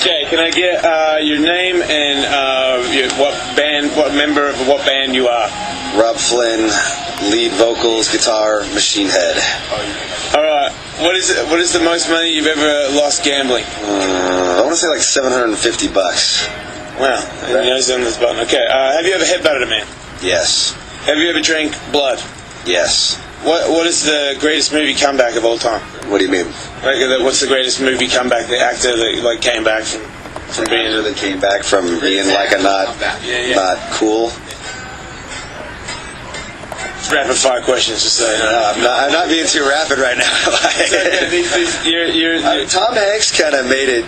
Okay, can I get your name and what member of what band you are? Robb Flynn, lead vocals, guitar, Machine Head. Alright, what is the most money you've ever lost gambling? I want to say like $750. Wow, I knows on this button. Okay, have you ever headbutted a man? Yes. Have you ever drank blood? Yes. What is the greatest movie comeback of all time? What do you mean? Like, what's the greatest movie comeback? The actor that came back from being that came back from being like a not cool. Rapid fire questions, just so you know. I'm not being too rapid right now. Tom Hanks kind of made it,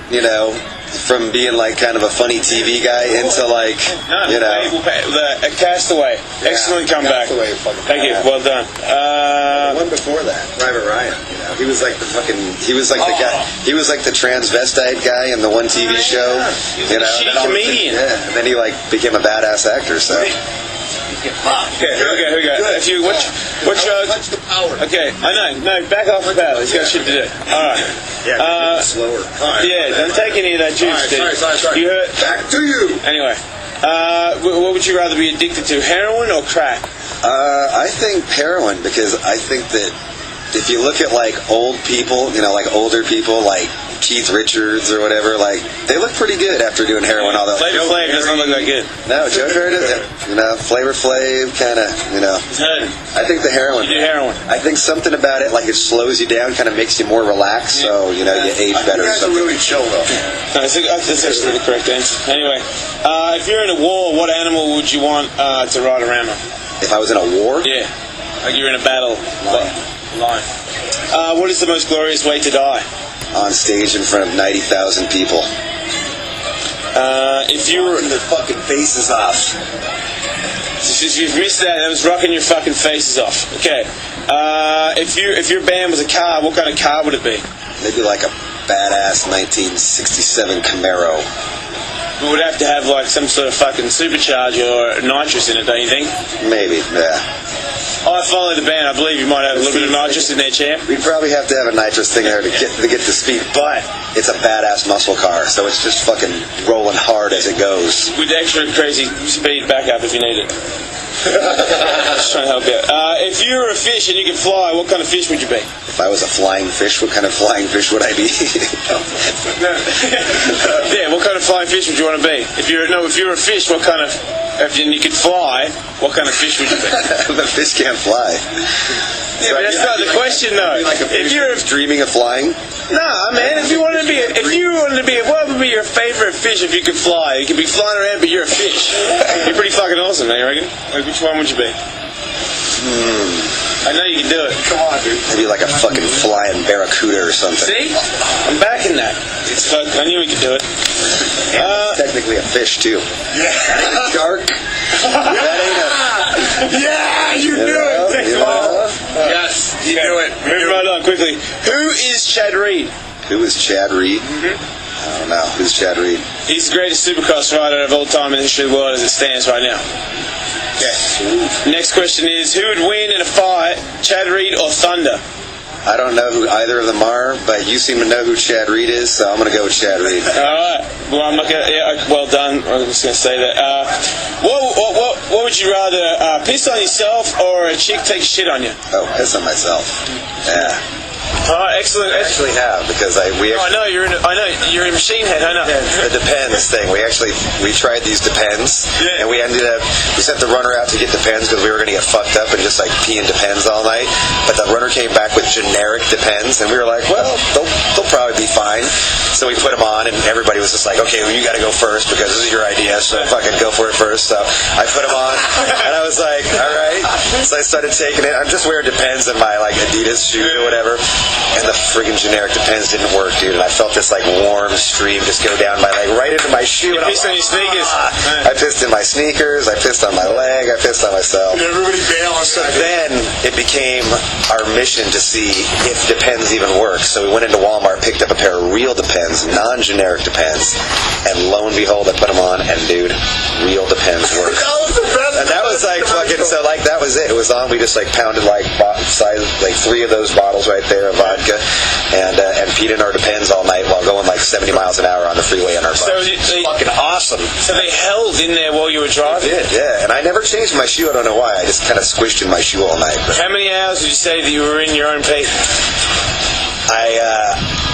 from being like kind of a funny TV guy into like, the Castaway. Excellent comeback. Castaway, thank you. Well done. The one before that, Private Ryan. He was like the guy. He was like the transvestite guy in the one TV show. He was a shitty comedian. And then he like became a badass actor. So. Okay, here we go. If you what's the power? Okay, I know. No, back off the power. He's got shit to do. All right. Yeah, slower. Yeah, don't take any of that juice, dude. Sorry. You hurt. Back to you. Anyway, what would you rather be addicted to, heroin or crack? I think heroin, because I think that if you look at like old people, like older people, like Keith Richards or whatever, like they look pretty good after doing heroin. All that. Flavor Flav doesn't look that good. No, Joe Dirt, Flavor Flav, kind of, I think the heroin. You do heroin. I think something about it, like it slows you down, kind of makes you more relaxed, so you age better. You guys are really chill though. No, that's actually the correct answer. Anyway, if you're in a war, what animal would you want to ride around on? If I was in a war? Yeah, like you're in a battle. Lion. What is the most glorious way to die? On stage in front of 90,000 people. If you were... Rocking their fucking faces off. If you've missed that, that was rocking your fucking faces off. Okay. If your band was a car, what kind of car would it be? Maybe like a badass 1967 Camaro. We would have to have like some sort of fucking supercharger or nitrous in it, don't you think? Maybe, yeah. I follow the band. I believe you might have a little bit of nitrous in there, champ. We'd probably have to have a nitrous thing there to get the speed, but it's a badass muscle car, so it's just fucking rolling hard as it goes. With extra crazy speed backup if you need it. Just trying to help you out. If you were a fish and you could fly, what kind of fish would you be? If I was a flying fish, what kind of flying fish would I be? Yeah, what kind of flying fish would you want to be? If you're a fish, what kind of... If you could fly, what kind of fish would you be? The fish can't fly. Yeah, but that's not the question, though. Like a fish if you're dreaming of flying? Nah, man. What would be your favorite fish if you could fly? You could be flying around, but you're a fish. You're pretty fucking awesome, man. You reckon? Like, which one would you be? I know you can do it. Come on, dude. Maybe like a fucking flying barracuda or something. See? I'm backing that. I knew we could do it. It's technically a fish, too. Yeah. Shark? That ain't a... Yeah, you knew it. Yes, you knew it. Moving right on quickly. Who is Chad Reed? Who is Chad Reed? Mm-hmm. I don't know. Who's Chad Reed? He's the greatest supercross rider of all time in the history of the world as it stands right now. Okay. Next question is, who would win in a fight, Chad Reed or Thunder? I don't know who either of them are, but you seem to know who Chad Reed is, so I'm going to go with Chad Reed. Alright. Well, I'm not gonna, well done. I was just going to say that. What would you rather, piss on yourself or a chick take shit on you? Oh, piss on myself. Yeah. Alright, excellent. I actually have, because I know you're a machine head. I know. The Depends thing. We tried these Depends, and we sent the runner out to get Depends because we were going to get fucked up and just like pee in Depends all night. But the runner came back with generic Depends, and we were like, well, they'll probably be fine. So we put them on, and everybody was just like, okay, well, you got to go first because this is your idea, so fucking go for it first. So I put them on, and I was like, all right. So I started taking it. I'm just wearing Depends in my like Adidas shoe or whatever. And the friggin' generic Depends didn't work, dude. And I felt this like warm stream just go down right into my shoe. You pissed on your sneakers. I pissed in my sneakers. I pissed on my leg. I pissed on myself. Did everybody bail on So then it became our mission to see if Depends even works. So we went into Walmart, picked up a pair of real Depends, non-generic Depends, and lo and behold, I put them on, and dude, real Depends work. And that was like fucking, so like that was it. It was on. We just like pounded like 3 of those bottles right there of vodka, and peed in our Depends all night while going like 70 miles an hour on the freeway in our car. So fucking awesome. So they held in there while you were driving? They did, yeah. And I never changed my shoe. I don't know why. I just kind of squished in my shoe all night. But how many hours would you say that you were in your own pee?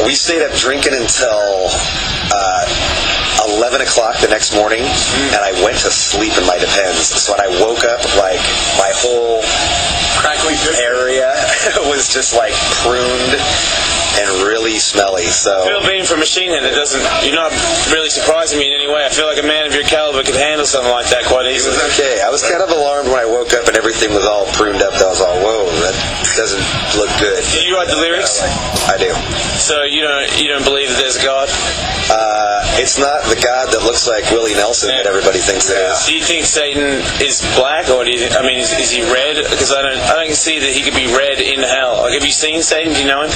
We stayed up drinking until 11 o'clock the next morning, and I went to sleep in my Depends. So when I woke up, like, my whole area was just, like, pruned and really smelly. So Phil being from Machine Head, you're not really surprising me in any way. I feel like a man of your caliber could handle something like that quite easily. It was okay. I was kind of alarmed when I woke up and everything was all pruned up. I was all, whoa, that doesn't look good. Did you write the lyrics? I do. So you don't believe that there's a God? It's not the God that looks like Willie Nelson that everybody thinks it is. Do you think Satan is black, or is he red? Because I don't see that he could be red in hell. Like, have you seen Satan? Do you know him?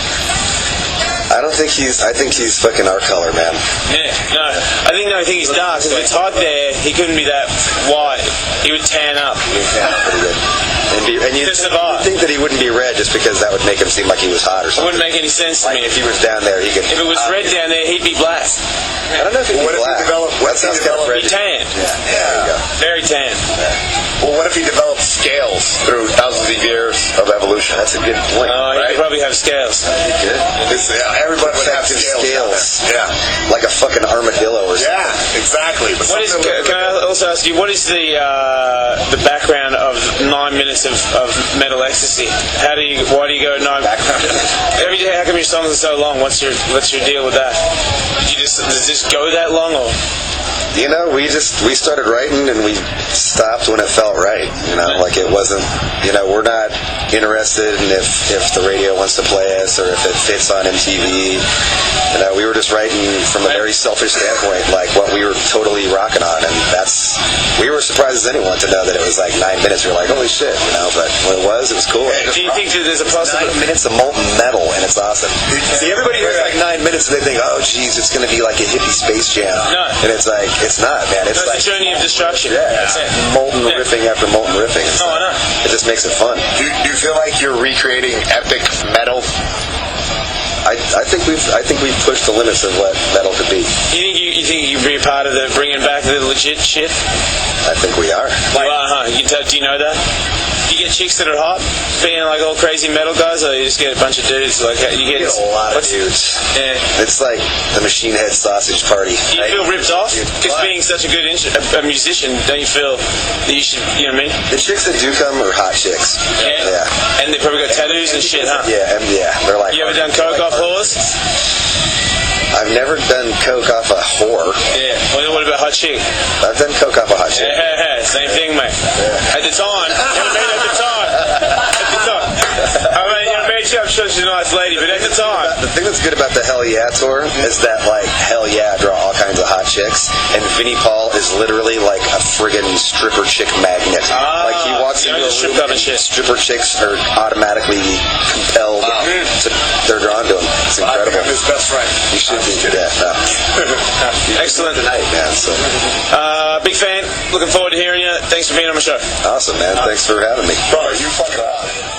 I think he's fucking our color, man. Yeah, no. I think he's dark. Because if it's hot there, he couldn't be that white. He would tan up. He would tan up pretty good. And you'd think that he wouldn't be red just because that would make him seem like he was hot or something. It wouldn't make any sense to me. If he was down there, he could... If it was red down there, he'd be black. I don't know if he'd be black. That sounds kind of red. He'd tan. Yeah, there you go. Very tan. Yeah. Well, what if he developed scales through thousands of years of evolution? That's a good point. He could probably have scales. He could. Everybody would have scales. Yeah. Like a fucking armadillo or something. Yeah, exactly. But can I also ask you, what is the background of 9 minutes of metal ecstasy? Why do you go 9? How come your songs are so long? What's your deal with that? Does this go that long, or? You know, we started writing and we stopped when it felt right. You know, like it wasn't. You know, we're not interested in if the radio wants to play us or if it fits on MTV. You know, we were just writing from a very selfish standpoint, like what we were totally rocking on, and we were surprised as anyone to know that it was like 9 minutes. We were like, holy shit, you know. But when it was cool. Do you think that there's a possibility? 9 minutes of molten metal, and it's awesome. See, everybody hears like 9 minutes and they think, oh, geez, it's going to be like a hippie space jam. No. And it's like, it's not, man. It's like a journey of destruction. Yeah, it's molten riffing after molten riffing. Oh, I know. It just makes it fun. Do you feel like you're recreating epic metal? I think we've pushed the limits of what metal could be. You think you could be a part of the bringing back the legit shit? I think we are. You are, huh? Do you know that? Do you get chicks that are hot, being like all crazy metal guys, or you just get a bunch of dudes? Like you get a lot of dudes. Yeah. It's like the Machine Head sausage party. Do you feel ripped off? Because being such a good musician, don't you feel that you should? You know what I mean? The chicks that do come are hot chicks. Yeah. And they probably got tattoos and shit, huh? Yeah. They're like. You ever done coke off whores? I've never done coke off a whore. Yeah. What about hot chick? I've done coke off a hot chick. Yeah, same thing, mate. Yeah. At the time. I'm sure she's a nice lady, but at the time... The thing that's good about the Hell Yeah tour is that, like, Hell Yeah draw all kinds of hot chicks, and Vinnie Paul is literally like a friggin' stripper chick magnet. Like, he walks into a room and stripper chicks are automatically compelled to... They're drawn to him. It's incredible. I'm his best friend. You should be. Yeah, no. Excellent. Tonight, man. So. Big fan. Looking forward to hearing you. Thanks for being on my show. Awesome, man. Thanks for having me. Bro, you fucking hot.